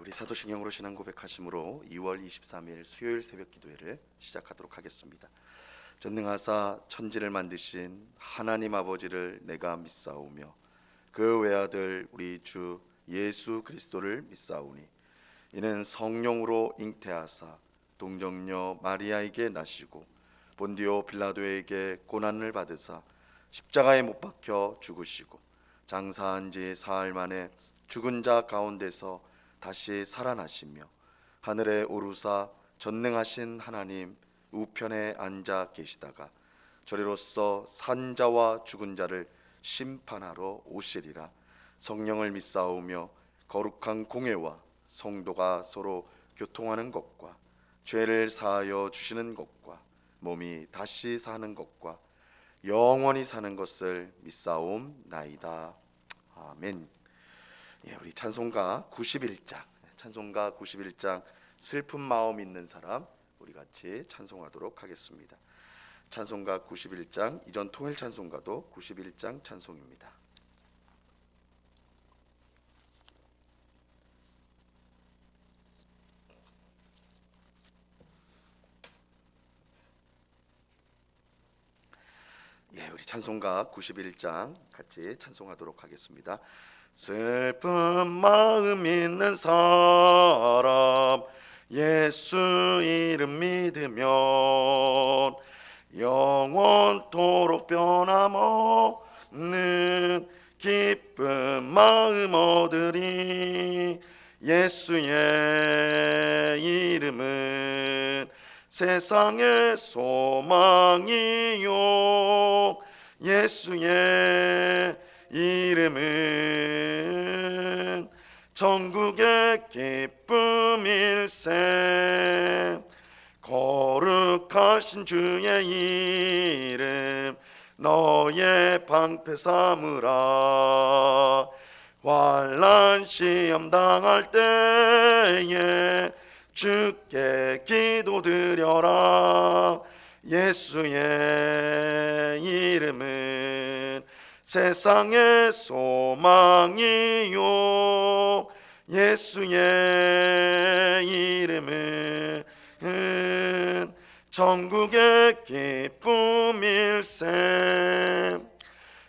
우리 사도신경으로 신앙 고백하심으로 2월 23일 수요일 새벽 기도회를 시작하도록 하겠습니다. 전능하사 천지를 만드신 하나님 아버지를 내가 믿사오며 그 외아들 우리 주 예수 그리스도를 믿사오니 이는 성령으로 잉태하사 동정녀 마리아에게 나시고 본디오 빌라도에게 고난을 받으사 십자가에 못 박혀 죽으시고 장사한 지 사흘 만에 죽은 자 가운데서 다시 살아나시며 하늘에 오르사 전능하신 하나님 우편에 앉아 계시다가 저리로서 산 자와 죽은 자를 심판하러 오시리라. 성령을 믿사오며 거룩한 공회와 성도가 서로 교통하는 것과 죄를 사하여 주시는 것과 몸이 다시 사는 것과 영원히 사는 것을 믿사옵나이다. 아멘. 우리 찬송가 91장 슬픈 마음 있는 사람 우리 같이 찬송하도록 하겠습니다. 찬송가 91장 이전 통일 찬송가도 91장 찬송입니다. 우리 찬송가 91장 같이 찬송하도록 하겠습니다. 슬픈 마음 있는 사람 예수 이름 믿으면 영원토록 변함없는 기쁜 마음 얻으리. 예수의 이름은 세상의 소망이요 예수의 이름은 천국의 기쁨일세. 거룩하신 주의 이름 너의 방패 삼으라. 환난 시험 당할 때에 주께 기도드려라. 예수의 이름은 세상의 소망이요 예수의 이름은 천국의 기쁨일세.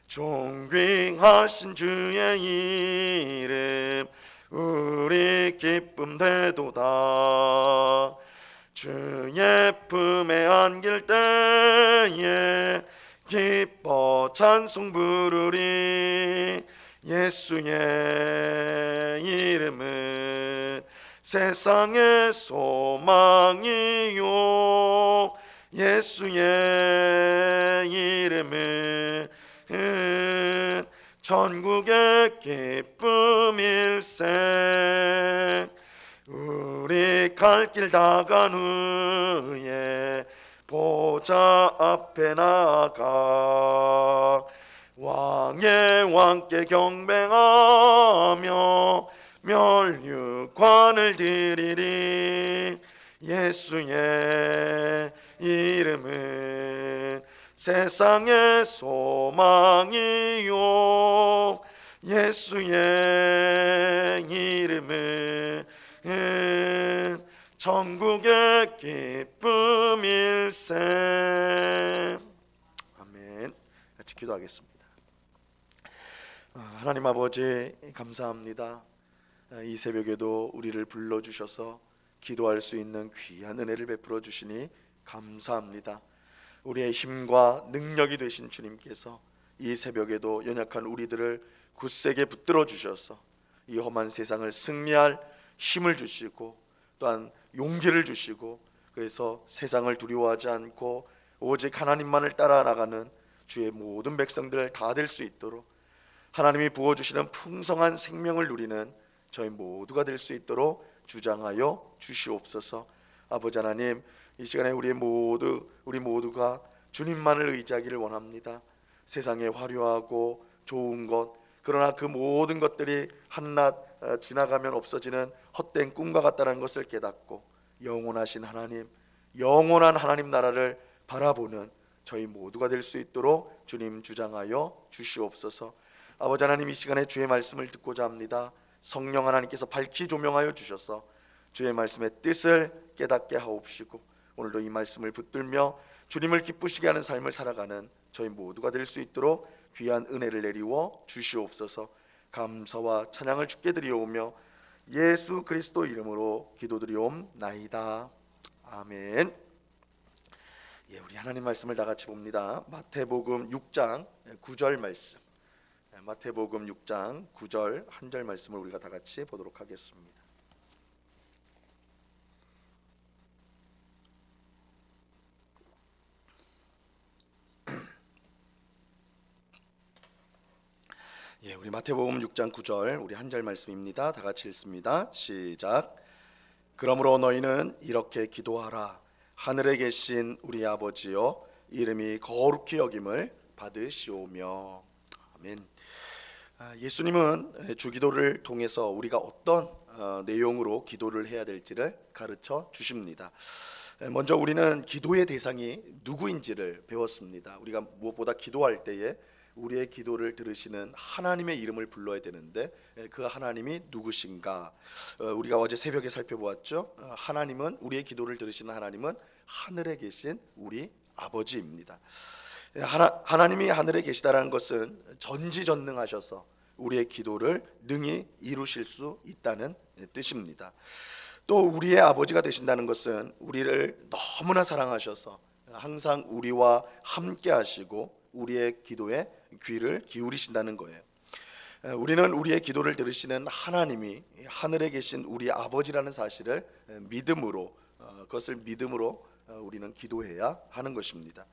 존귀하신 주의 이름 우리 기쁨 되도다. 주의 품에 안길 때에 기뻐 찬송 부르리. 예수의 이름은 세상의 소망이요 예수의 이름은 천국의 기쁨일세. 우리 갈 길 다 간 후에 보좌 앞에 나가 왕의 왕께 경배하며 멸류관을 드리리. 예수의 이름은 세상의 소망이요 예수의 이름은 천국의 기쁨일세. 아멘. 같이 기도하겠습니다. 하나님 아버지 감사합니다. 이 새벽에도 우리를 불러주셔서 기도할 수 있는 귀한 은혜를 베풀어 주시니 감사합니다. 우리의 힘과 능력이 되신 주님께서 이 새벽에도 연약한 우리들을 굳세게 붙들어 주셔서 이 험한 세상을 승리할 힘을 주시고 또한 용기를 주시고 그래서 세상을 두려워하지 않고 오직 하나님만을 따라 나가는 주의 모든 백성들 다 될 수 있도록 하나님이 부어주시는 풍성한 생명을 누리는 저희 모두가 될 수 있도록 주장하여 주시옵소서. 아버지 하나님, 이 시간에 우리 모두가 주님만을 의지하기를 원합니다. 세상에 화려하고 좋은 것, 그러나 그 모든 것들이 한낱 지나가면 없어지는 헛된 꿈과 같다는 것을 깨닫고 영원하신 하나님, 영원한 하나님 나라를 바라보는 저희 모두가 될 수 있도록 주님 주장하여 주시옵소서. 아버지 하나님, 이 시간에 주의 말씀을 듣고자 합니다. 성령 하나님께서 밝히 조명하여 주셔서 주의 말씀의 뜻을 깨닫게 하옵시고 오늘도 이 말씀을 붙들며 주님을 기쁘시게 하는 삶을 살아가는 저희 모두가 될 수 있도록 귀한 은혜를 내리워 주시옵소서. 감사와 찬양을 주께 드리오며 예수 그리스도 이름으로 기도드리옵나이다. 아멘. 우리 하나님 말씀을 다 같이 봅니다. 마태복음 6장 9절 말씀. 마태복음 6장 9절 한 절 말씀을 우리가 다 같이 보도록 하겠습니다. 우리 마태복음 6장 9절 우리 한 절 말씀입니다. 다 같이 읽습니다. 시작. 그러므로 너희는 이렇게 기도하라. 하늘에 계신 우리 아버지여, 이름이 거룩히 여김을 받으시오며. 아멘. 예수님은 주기도를 통해서 우리가 어떤 내용으로 기도를 해야 될지를 가르쳐 주십니다. 먼저 우리는 기도의 대상이 누구인지를 배웠습니다. 우리가 무엇보다 기도할 때에 우리의 기도를 들으시는 하나님의 이름을 불러야 되는데 그 하나님이 누구신가? 우리가 어제 새벽에 살펴보았죠. 하나님은, 우리의 기도를 들으시는 하나님은 하늘에 계신 우리 아버지입니다. 하나님이 하늘에 계시다라는 것은 전지전능하셔서 우리의 기도를 능히 이루실 수 있다는 뜻입니다. 또 우리의 아버지가 되신다는 것은 우리를 너무나 사랑하셔서 항상 우리와 함께 하시고 우리의 기도에 귀를 기울이신다는 거예요. 우리는 우리의 기도를 들으시는 하나님이 하늘에 계신 우리 아버지라는 사실을 믿음으로, 그것을 믿음으로 우리는 기도해야 하는 것입니다.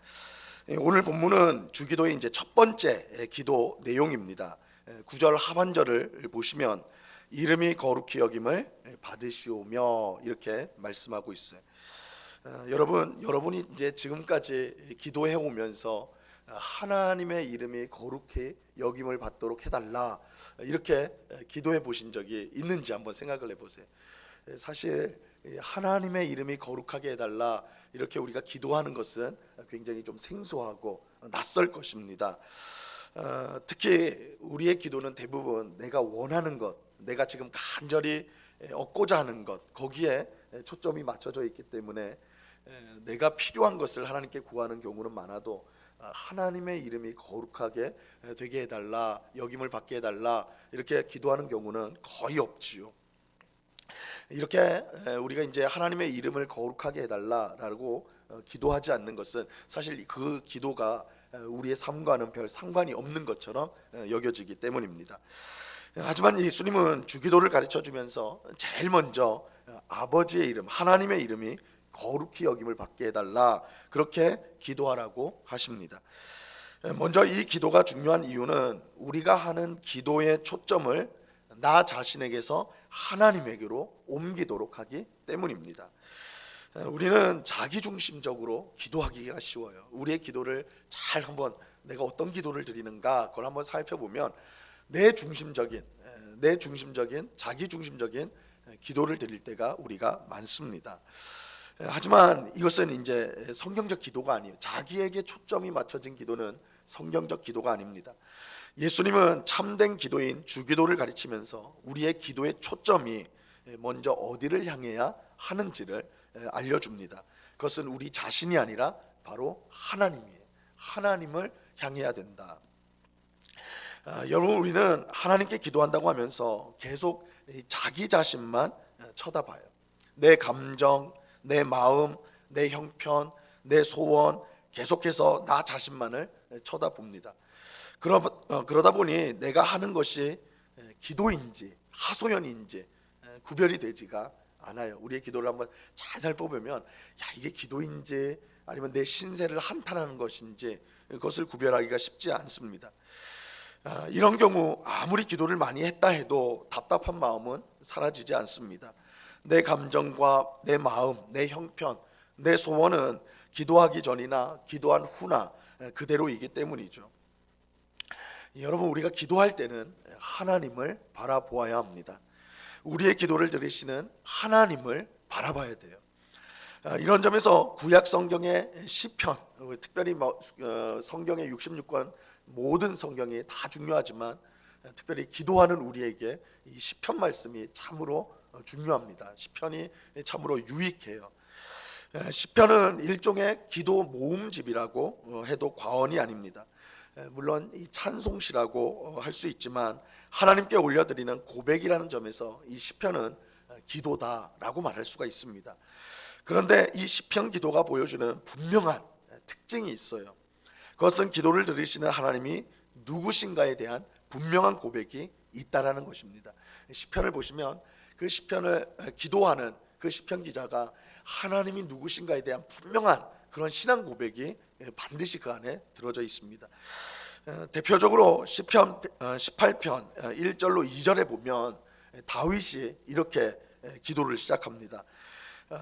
오늘 본문은 주기도의 이제 첫 번째 기도 내용입니다. 9절 하반절을 보시면 이름이 거룩히 여김을 받으시오며 이렇게 말씀하고 있어요. 여러분이 이제 지금까지 기도해 오면서 하나님의 이름이 거룩히 여김을 받도록 해달라 이렇게 기도해 보신 적이 있는지 한번 생각을 해보세요. 사실 하나님의 이름이 거룩하게 해달라 이렇게 우리가 기도하는 것은 굉장히 좀 생소하고 낯설 것입니다. 특히 우리의 기도는 대부분 내가 원하는 것, 내가 지금 간절히 얻고자 하는 것, 거기에 초점이 맞춰져 있기 때문에 내가 필요한 것을 하나님께 구하는 경우는 많아도 하나님의 이름이 거룩하게 되게 해달라, 여김을 받게 해달라 이렇게 기도하는 경우는 거의 없지요. 이렇게 우리가 이제 하나님의 이름을 거룩하게 해달라라고 기도하지 않는 것은 사실 그 기도가 우리의 삶과는 별 상관이 없는 것처럼 여겨지기 때문입니다. 하지만 예수님은 주기도를 가르쳐 주면서 제일 먼저 아버지의 이름, 하나님의 이름이 거룩히 여김을 받게 해달라 그렇게 기도하라고 하십니다. 먼저 이 기도가 중요한 이유는 우리가 하는 기도의 초점을 나 자신에게서 하나님에게로 옮기도록 하기 때문입니다. 우리는 자기중심적으로 기도하기가 쉬워요. 우리의 기도를 잘 한번 내가 어떤 기도를 드리는가 그걸 한번 살펴보면 내 중심적인 자기중심적인 기도를 드릴 때가 우리가 많습니다. 하지만 이것은 이제 성경적 기도가 아니에요. 자기에게 초점이 맞춰진 기도는 성경적 기도가 아닙니다. 예수님은 참된 기도인 주기도를 가르치면서 우리의 기도의 초점이 먼저 어디를 향해야 하는지를 알려줍니다. 그것은 우리 자신이 아니라 바로 하나님이에요. 하나님을 향해야 된다. 여러분, 우리는 하나님께 기도한다고 하면서 계속 자기 자신만 쳐다봐요. 내 감정, 내 마음, 내 형편, 내 소원 계속해서 나 자신만을 쳐다봅니다. 그러다 보니 내가 하는 것이 기도인지 하소연인지 구별이 되지가 않아요. 우리의 기도를 한번 잘 살펴보면 이게 기도인지 아니면 내 신세를 한탄하는 것인지 그것을 구별하기가 쉽지 않습니다. 이런 경우 아무리 기도를 많이 했다 해도 답답한 마음은 사라지지 않습니다. 내 감정과 내 마음, 내 형편, 내 소원은 기도하기 전이나 기도한 후나 그대로이기 때문이죠. 여러분, 우리가 기도할 때는 하나님을 바라보아야 합니다. 우리의 기도를 들으시는 하나님을 바라봐야 돼요. 이런 점에서 구약 성경의 시편, 특별히 성경의 66권 모든 성경이 다 중요하지만 특별히 기도하는 우리에게 이 시편 말씀이 참으로 중요합니다. 시편이 참으로 유익해요. 시편은 일종의 기도 모음집이라고 해도 과언이 아닙니다. 물론 이 찬송시라고 할 수 있지만 하나님께 올려드리는 고백이라는 점에서 이 시편은 기도다라고 말할 수가 있습니다. 그런데 이 시편 기도가 보여주는 분명한 특징이 있어요. 그것은 기도를 들으시는 하나님이 누구신가에 대한 분명한 고백이 있다라는 것입니다. 시편을 보시면 그 시편을 기도하는 그 시편 기자가 하나님이 누구신가에 대한 분명한 그런 신앙 고백이 반드시 그 안에 들어져 있습니다. 대표적으로 시편 18편 1절로 2절에 보면 다윗이 이렇게 기도를 시작합니다.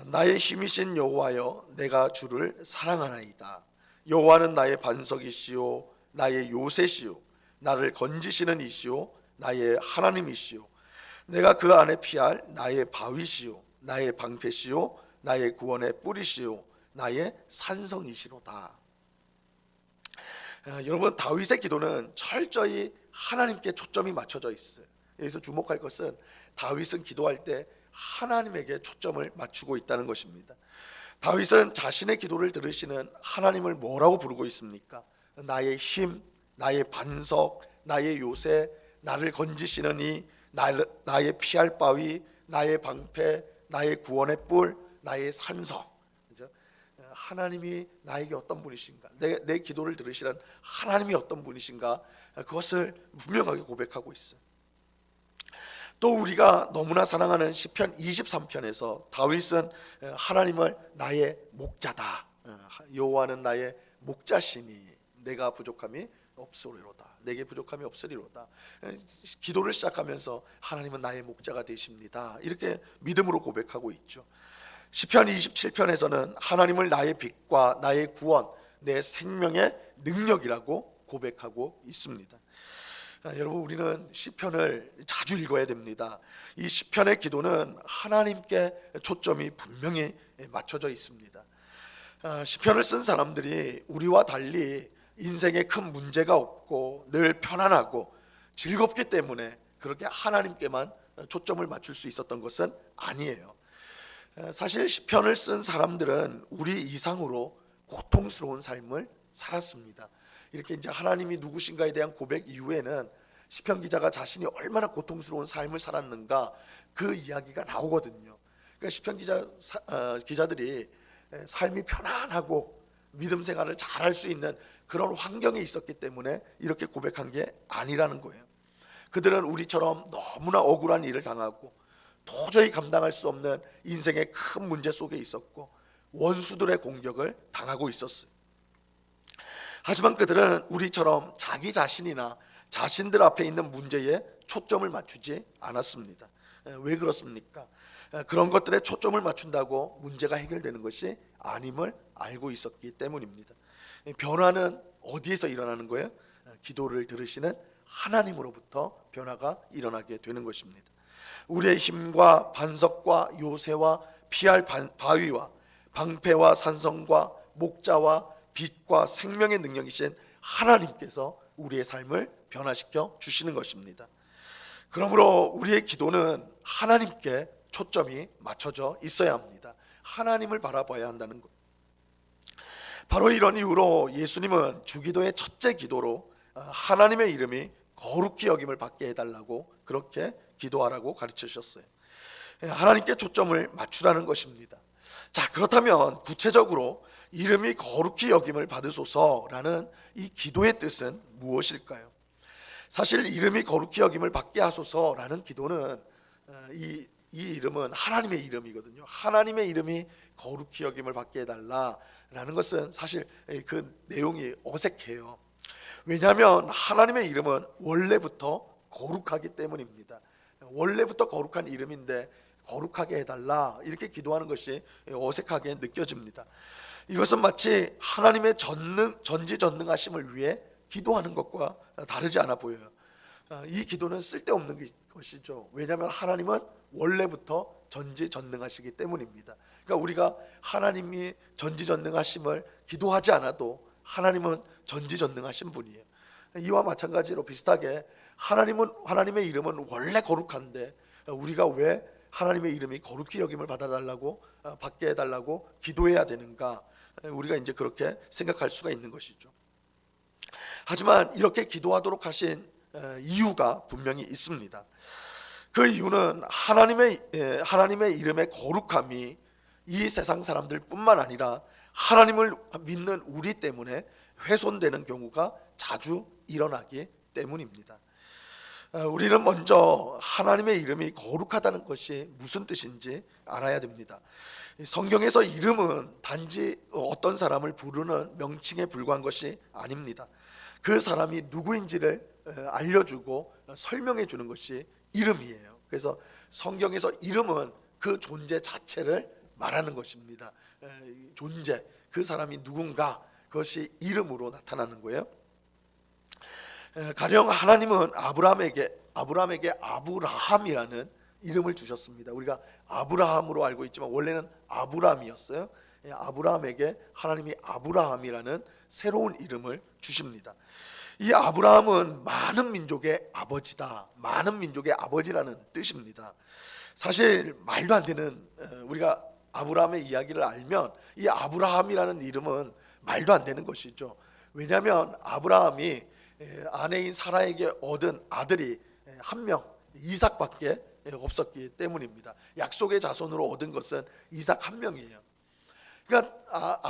나의 힘이신 여호와여, 내가 주를 사랑하나이다. 여호와는 나의 반석이시요 나의 요새시요 나를 건지시는 이시요 나의 하나님이시요 내가 그 안에 피할 나의 바위시요 나의 방패시요 나의 구원의 뿌리시요 나의 산성이시로다. 여러분, 다윗의 기도는 철저히 하나님께 초점이 맞춰져 있어요. 여기서 주목할 것은 다윗은 기도할 때 하나님에게 초점을 맞추고 있다는 것입니다. 다윗은 자신의 기도를 들으시는 하나님을 뭐라고 부르고 있습니까? 나의 힘, 나의 반석, 나의 요새, 나를 건지시는 이, 나의 피할 바위, 나의 방패, 나의 구원의 뿔, 나의 산성. 하나님이 나에게 어떤 분이신가, 내 기도를 들으시는 하나님이 어떤 분이신가, 그것을 분명하게 고백하고 있어요. 또 우리가 너무나 사랑하는 시편 23편에서 다윗은 하나님을 나의 목자다, 여호와는 나의 목자시니 내가 부족함이 없으리로다, 내게 부족함이 없으리로다. 기도를 시작하면서 하나님은 나의 목자가 되십니다, 이렇게 믿음으로 고백하고 있죠. 시편 27편에서는 하나님을 나의 빛과 나의 구원, 내 생명의 능력이라고 고백하고 있습니다. 여러분, 우리는 시편을 자주 읽어야 됩니다. 이 시편의 기도는 하나님께 초점이 분명히 맞춰져 있습니다. 시편을 쓴 사람들이 우리와 달리 인생에 큰 문제가 없고 늘 편안하고 즐겁기 때문에 그렇게 하나님께만 초점을 맞출 수 있었던 것은 아니에요. 사실 시편을 쓴 사람들은 우리 이상으로 고통스러운 삶을 살았습니다. 이렇게 이제 하나님이 누구신가에 대한 고백 이후에는 시편 기자가 자신이 얼마나 고통스러운 삶을 살았는가 그 이야기가 나오거든요. 그러니까 시편 기자들이 삶이 편안하고 믿음 생활을 잘할 수 있는 그런 환경에 있었기 때문에 이렇게 고백한 게 아니라는 거예요. 그들은 우리처럼 너무나 억울한 일을 당하고 도저히 감당할 수 없는 인생의 큰 문제 속에 있었고 원수들의 공격을 당하고 있었어요. 하지만 그들은 우리처럼 자기 자신이나 자신들 앞에 있는 문제에 초점을 맞추지 않았습니다. 왜 그렇습니까? 그런 것들에 초점을 맞춘다고 문제가 해결되는 것이 아님을 알고 있었기 때문입니다. 변화는 어디에서 일어나는 거예요? 기도를 들으시는 하나님으로부터 변화가 일어나게 되는 것입니다. 우리의 힘과 반석과 요새와 피할 바위와 방패와 산성과 목자와 빛과 생명의 능력이신 하나님께서 우리의 삶을 변화시켜 주시는 것입니다. 그러므로 우리의 기도는 하나님께 초점이 맞춰져 있어야 합니다. 하나님을 바라봐야 한다는 것. 바로 이런 이유로 예수님은 주기도의 첫째 기도로 하나님의 이름이 거룩히 여김을 받게 해달라고 그렇게 기도하라고 가르치셨어요. 하나님께 초점을 맞추라는 것입니다. 자, 그렇다면 구체적으로 이름이 거룩히 여김을 받으소서라는 이 기도의 뜻은 무엇일까요? 사실 이름이 거룩히 여김을 받게 하소서라는 기도는 이 이름은 하나님의 이름이거든요. 하나님의 이름이 거룩히 여김을 받게 해달라라는 것은 사실 그 내용이 어색해요. 왜냐하면 하나님의 이름은 원래부터 거룩하기 때문입니다. 원래부터 거룩한 이름인데 거룩하게 해달라 이렇게 기도하는 것이 어색하게 느껴집니다. 이것은 마치 하나님의 전지전능하심을 위해 기도하는 것과 다르지 않아 보여요. 이 기도는 쓸데없는 것이죠. 왜냐하면 하나님은 원래부터 전지전능하시기 때문입니다. 그러니까 우리가 하나님이 전지전능하심을 기도하지 않아도 하나님은 전지전능하신 분이에요. 이와 마찬가지로 비슷하게 하나님의 이름은 원래 거룩한데 우리가 왜 하나님의 이름이 거룩히 여김을 받게 해달라고 기도해야 되는가? 우리가 이제 그렇게 생각할 수가 있는 것이죠. 하지만 이렇게 기도하도록 하신 이유가 분명히 있습니다. 그 이유는 하나님의 이름의 거룩함이 이 세상 사람들뿐만 아니라 하나님을 믿는 우리 때문에 훼손되는 경우가 자주 일어나기 때문입니다. 우리는 먼저 하나님의 이름이 거룩하다는 것이 무슨 뜻인지 알아야 됩니다. 성경에서 이름은 단지 어떤 사람을 부르는 명칭에 불과한 것이 아닙니다. 그 사람이 누구인지를 알려주고 설명해 주는 것이 이름이에요. 그래서 성경에서 이름은 그 존재 자체를 말하는 것입니다. 존재, 그 사람이 누군가, 그것이 이름으로 나타나는 거예요. 가령 하나님은 아브라함에게 아브라함이라는 이름을 주셨습니다. 우리가 아브라함으로 알고 있지만 원래는 아브람이었어요. 아브라함에게 하나님이 아브라함이라는 새로운 이름을 주십니다. 이 아브라함은 많은 민족의 아버지다, 많은 민족의 아버지라는 뜻입니다. 사실 말도 안 되는, 우리가 아브라함의 이야기를 알면 이 아브라함이라는 이름은 말도 안 되는 것이죠. 왜냐하면 아브라함이 아내인 사라에게 얻은 아들이 한 명, 이삭밖에 없었기 때문입니다. 약속의 자손으로 얻은 것은 이삭 한 명이에요. 그러니까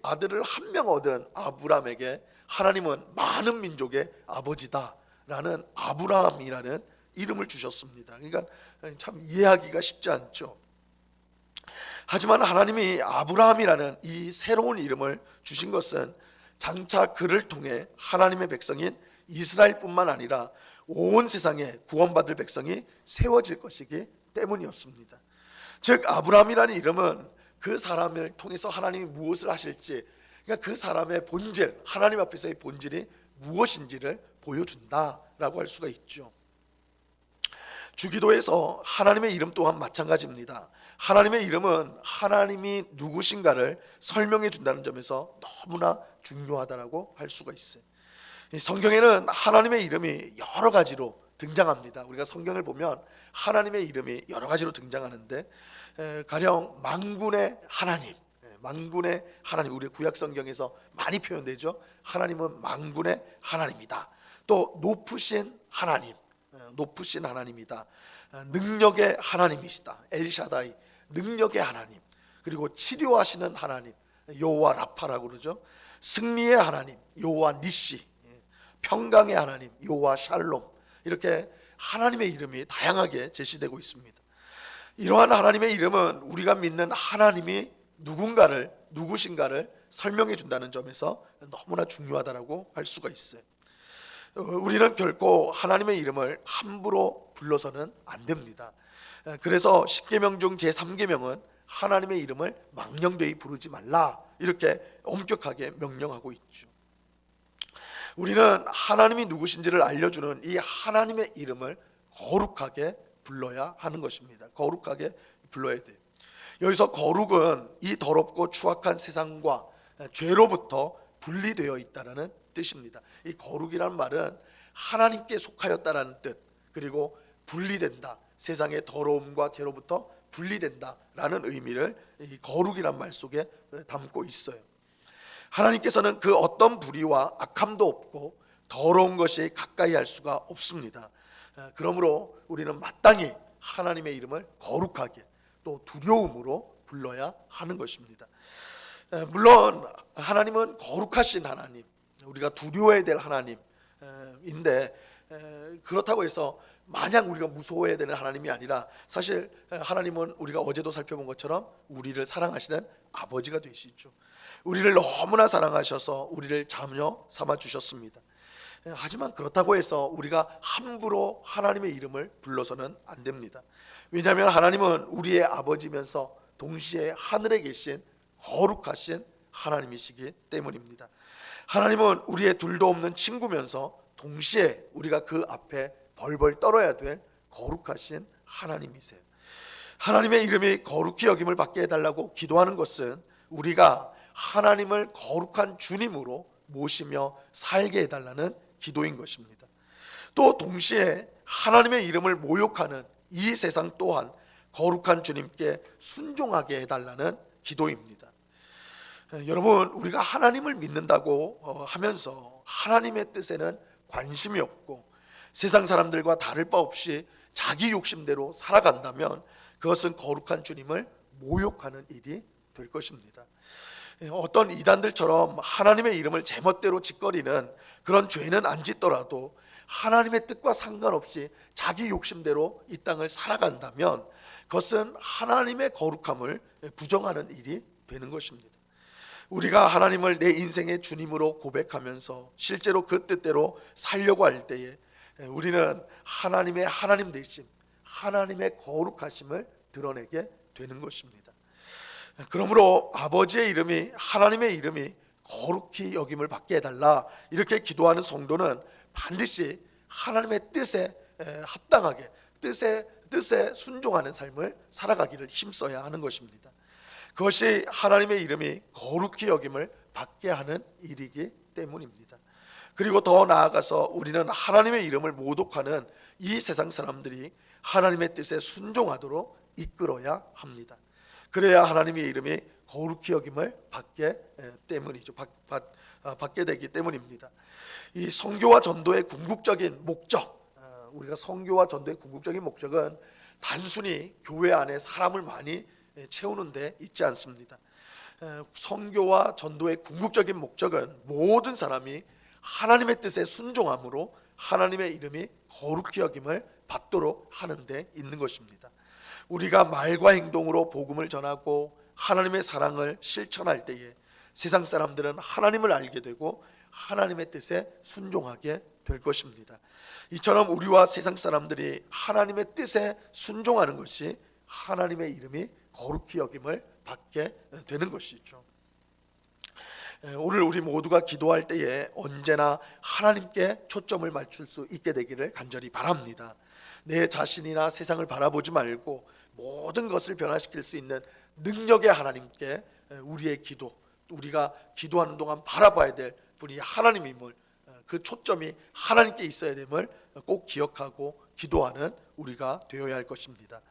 아들을 한 명 얻은 아브라함에게 하나님은 많은 민족의 아버지다라는 아브라함이라는 이름을 주셨습니다. 그러니까 참 이해하기가 쉽지 않죠. 하지만 하나님이 아브라함이라는 이 새로운 이름을 주신 것은 장차 그를 통해 하나님의 백성인 이스라엘뿐만 아니라 온 세상에 구원받을 백성이 세워질 것이기 때문이었습니다. 즉 아브라함이라는 이름은 그 사람을 통해서 하나님이 무엇을 하실지, 그러니까 그 사람의 본질, 하나님 앞에서의 본질이 무엇인지를 보여준다라고 할 수가 있죠. 주기도에서 하나님의 이름 또한 마찬가지입니다. 하나님의 이름은 하나님이 누구신가를 설명해 준다는 점에서 너무나 중요하다라고 할 수가 있어요. 성경에는 하나님의 이름이 여러 가지로 등장합니다. 우리가 성경을 보면 하나님의 이름이 여러 가지로 등장하는데, 가령 만군의 하나님, 우리 구약 성경에서 많이 표현되죠. 하나님은 만군의 하나님이다. 또 높으신 하나님이다. 능력의 하나님이시다. 엘샤다이, 능력의 하나님. 그리고 치료하시는 하나님, 여호와 라파라고 그러죠. 승리의 하나님, 여호와 니시. 평강의 하나님, 여호와 샬롬. 이렇게 하나님의 이름이 다양하게 제시되고 있습니다. 이러한 하나님의 이름은 우리가 믿는 하나님이 누구신가를 설명해 준다는 점에서 너무나 중요하다라고 할 수가 있어요. 우리는 결코 하나님의 이름을 함부로 불러서는 안 됩니다. 그래서 10계명 중 제3계명은 하나님의 이름을 망령되이 부르지 말라, 이렇게 엄격하게 명령하고 있죠. 우리는 하나님이 누구신지를 알려주는 이 하나님의 이름을 거룩하게 불러야 하는 것입니다. 거룩하게 불러야 돼요. 여기서 거룩은 이 더럽고 추악한 세상과 죄로부터 분리되어 있다라는 뜻입니다. 이 거룩이라는 말은 하나님께 속하였다라는 뜻, 그리고 분리된다, 세상의 더러움과 죄로부터 분리된다라는 의미를 이 거룩이란 말 속에 담고 있어요. 하나님께서는 그 어떤 불의와 악함도 없고 더러운 것이 가까이 할 수가 없습니다. 그러므로 우리는 마땅히 하나님의 이름을 거룩하게 또 두려움으로 불러야 하는 것입니다. 물론 하나님은 거룩하신 하나님, 우리가 두려워해야 될 하나님인데, 그렇다고 해서 마냥 우리가 무서워해야 되는 하나님이 아니라, 사실 하나님은 우리가 어제도 살펴본 것처럼 우리를 사랑하시는 아버지가 되시죠. 우리를 너무나 사랑하셔서 우리를 자녀 삼아 주셨습니다. 하지만 그렇다고 해서 우리가 함부로 하나님의 이름을 불러서는 안 됩니다. 왜냐하면 하나님은 우리의 아버지면서 동시에 하늘에 계신 거룩하신 하나님이시기 때문입니다. 하나님은 우리의 둘도 없는 친구면서 동시에 우리가 그 앞에 벌벌 떨어야 될 거룩하신 하나님이세요. 하나님의 이름이 거룩히 여김을 받게 해달라고 기도하는 것은 우리가 하나님을 거룩한 주님으로 모시며 살게 해달라는 기도인 것입니다. 또 동시에 하나님의 이름을 모욕하는 이 세상 또한 거룩한 주님께 순종하게 해달라는 기도입니다. 여러분, 우리가 하나님을 믿는다고 하면서 하나님의 뜻에는 관심이 없고 세상 사람들과 다를 바 없이 자기 욕심대로 살아간다면 그것은 거룩한 주님을 모욕하는 일이 될 것입니다. 어떤 이단들처럼 하나님의 이름을 제멋대로 짓거리는 그런 죄는 안 짓더라도 하나님의 뜻과 상관없이 자기 욕심대로 이 땅을 살아간다면 그것은 하나님의 거룩함을 부정하는 일이 되는 것입니다. 우리가 하나님을 내 인생의 주님으로 고백하면서 실제로 그 뜻대로 살려고 할 때에 우리는 하나님의 하나님 되심, 하나님의 거룩하심을 드러내게 되는 것입니다. 그러므로 아버지의 이름이, 하나님의 이름이 거룩히 여김을 받게 해달라 이렇게 기도하는 성도는 반드시 하나님의 뜻에 합당하게 뜻에 순종하는 삶을 살아가기를 힘써야 하는 것입니다. 그것이 하나님의 이름이 거룩히 여김을 받게 하는 일이기 때문입니다. 그리고 더 나아가서 우리는 하나님의 이름을 모독하는 이 세상 사람들이 하나님의 뜻에 순종하도록 이끌어야 합니다. 그래야 하나님의 이름이 거룩히 여김을 받게 때문이죠. 받게 되기 때문입니다. 이 선교와 전도의 궁극적인 목적, 우리가 선교와 전도의 궁극적인 목적은 단순히 교회 안에 사람을 많이 채우는 데 있지 않습니다. 선교와 전도의 궁극적인 목적은 모든 사람이 하나님의 뜻에 순종함으로 하나님의 이름이 거룩히 여김을 받도록 하는 데 있는 것입니다. 우리가 말과 행동으로 복음을 전하고 하나님의 사랑을 실천할 때에 세상 사람들은 하나님을 알게 되고 하나님의 뜻에 순종하게 될 것입니다. 이처럼 우리와 세상 사람들이 하나님의 뜻에 순종하는 것이 하나님의 이름이 거룩히 여김을 받게 되는 것이죠. 오늘 우리 모두가 기도할 때에 언제나 하나님께 초점을 맞출 수 있게 되기를 간절히 바랍니다. 내 자신이나 세상을 바라보지 말고 모든 것을 변화시킬 수 있는 능력의 하나님께 우리의 기도, 우리가 기도하는 동안 바라봐야 될 분이 하나님임을, 그 초점이 하나님께 있어야 됨을 꼭 기억하고 기도하는 우리가 되어야 할 것입니다.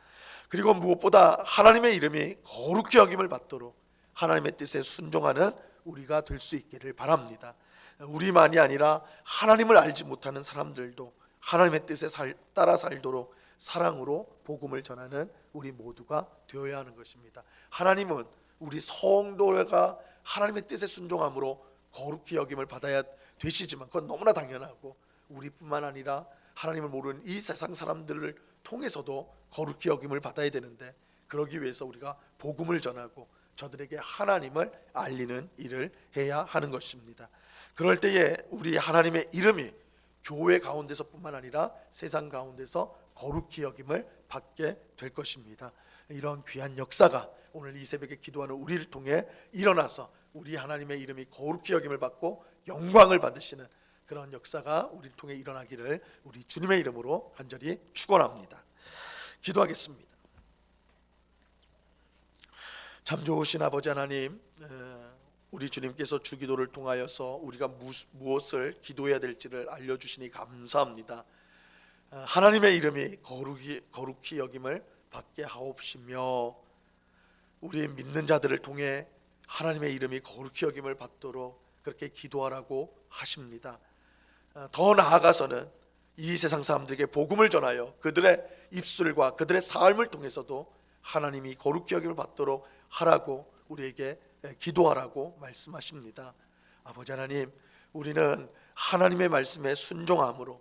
그리고 무엇보다 하나님의 이름이 거룩히 여김을 받도록 하나님의 뜻에 순종하는 우리가 될 수 있기를 바랍니다. 우리만이 아니라 하나님을 알지 못하는 사람들도 하나님의 뜻에 따라 살도록 사랑으로 복음을 전하는 우리 모두가 되어야 하는 것입니다. 하나님은 우리 성도가 하나님의 뜻에 순종함으로 거룩히 여김을 받아야 되시지만 그건 너무나 당연하고 우리뿐만 아니라 하나님을 모르는 이 세상 사람들을 통해서도 거룩히 여김을 받아야 되는데 그러기 위해서 우리가 복음을 전하고 저들에게 하나님을 알리는 일을 해야 하는 것입니다. 그럴 때에 우리 하나님의 이름이 교회 가운데서뿐만 아니라 세상 가운데서 거룩히 여김을 받게 될 것입니다. 이런 귀한 역사가 오늘 이 새벽에 기도하는 우리를 통해 일어나서 우리 하나님의 이름이 거룩히 여김을 받고 영광을 받으시는 그런 역사가 우리를 통해 일어나기를 우리 주님의 이름으로 간절히 축원합니다. 기도하겠습니다. 참 좋으신 아버지 하나님, 우리 주님께서 주기도를 통하여서 우리가 무엇을 기도해야 될지를 알려주시니 감사합니다. 하나님의 이름이 거룩히 여김을 받게 하옵시며 우리 믿는 자들을 통해 하나님의 이름이 거룩히 여김을 받도록 그렇게 기도하라고 하십니다. 더 나아가서는 이 세상 사람들에게 복음을 전하여 그들의 입술과 그들의 삶을 통해서도 하나님이 거룩히 여김을 받도록 하라고 우리에게 기도하라고 말씀하십니다. 아버지 하나님, 우리는 하나님의 말씀에 순종함으로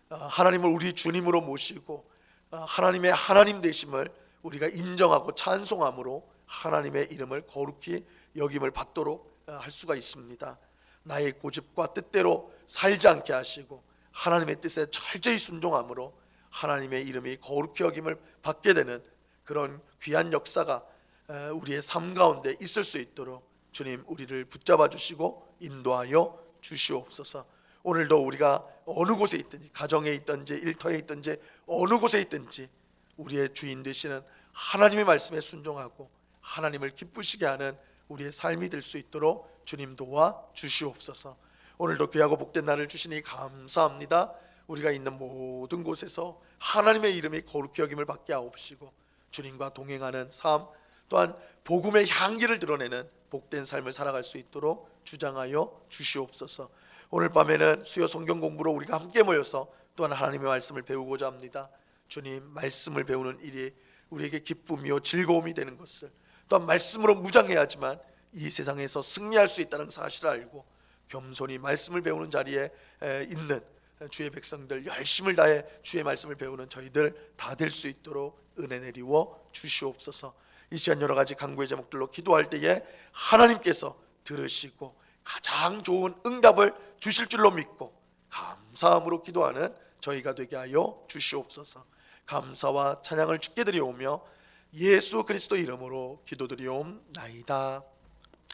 하나님을 우리 주님으로 모시고 하나님의 하나님 되심을 우리가 인정하고 찬송함으로 하나님의 이름을 거룩히 여김을 받도록 할 수가 있습니다. 나의 고집과 뜻대로 살지 않게 하시고 하나님의 뜻에 철저히 순종함으로 하나님의 이름이 거룩히 여김을 받게 되는 그런 귀한 역사가 우리의 삶 가운데 있을 수 있도록 주님 우리를 붙잡아 주시고 인도하여 주시옵소서. 오늘도 우리가 어느 곳에 있든지 가정에 있든지 일터에 있든지 어느 곳에 있든지 우리의 주인 되시는 하나님의 말씀에 순종하고 하나님을 기쁘시게 하는 우리의 삶이 될 수 있도록 주님 도와 주시옵소서. 오늘도 귀하고 복된 날을 주시니 감사합니다. 우리가 있는 모든 곳에서 하나님의 이름이 거룩히 여김을 받게 하옵시고, 주님과 동행하는 삶, 또한 복음의 향기를 드러내는 복된 삶을 살아갈 수 있도록 주장하여 주시옵소서. 오늘 밤에는 수요 성경 공부로 우리가 함께 모여서 또한 하나님의 말씀을 배우고자 합니다. 주님, 말씀을 배우는 일이 우리에게 기쁨이요 즐거움이 되는 것을, 또한 말씀으로 무장해야지만 이 세상에서 승리할 수 있다는 사실을 알고 겸손히 말씀을 배우는 자리에 있는 주의 백성들, 열심을 다해 주의 말씀을 배우는 저희들 다 될 수 있도록 은혜 내리워 주시옵소서. 이 시간 여러 가지 간구의 제목들로 기도할 때에 하나님께서 들으시고 가장 좋은 응답을 주실 줄로 믿고 감사함으로 기도하는 저희가 되게 하여 주시옵소서. 감사와 찬양을 주께 드리오며 예수 그리스도 이름으로 기도드리옵나이다.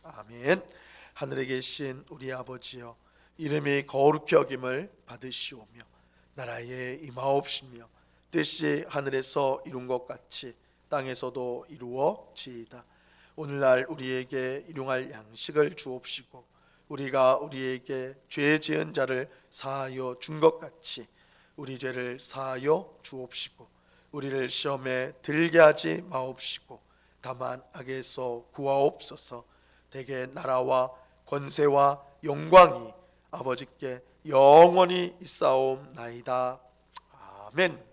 아멘. 하늘에 계신 우리 아버지여, 이름이 거룩히 여김을 받으시오며 나라에 임하옵시며 뜻이 하늘에서 이룬 것 같이 땅에서도 이루어지이다. 오늘날 우리에게 일용할 양식을 주옵시고 우리가 우리에게 죄 지은 자를 사하여 준 것 같이 우리 죄를 사하여 주옵시고 우리를 시험에 들게 하지 마옵시고 다만 악에서 구하옵소서. 대개 나라와 권세와 영광이 아버지께 영원히 있사옵나이다. 아멘.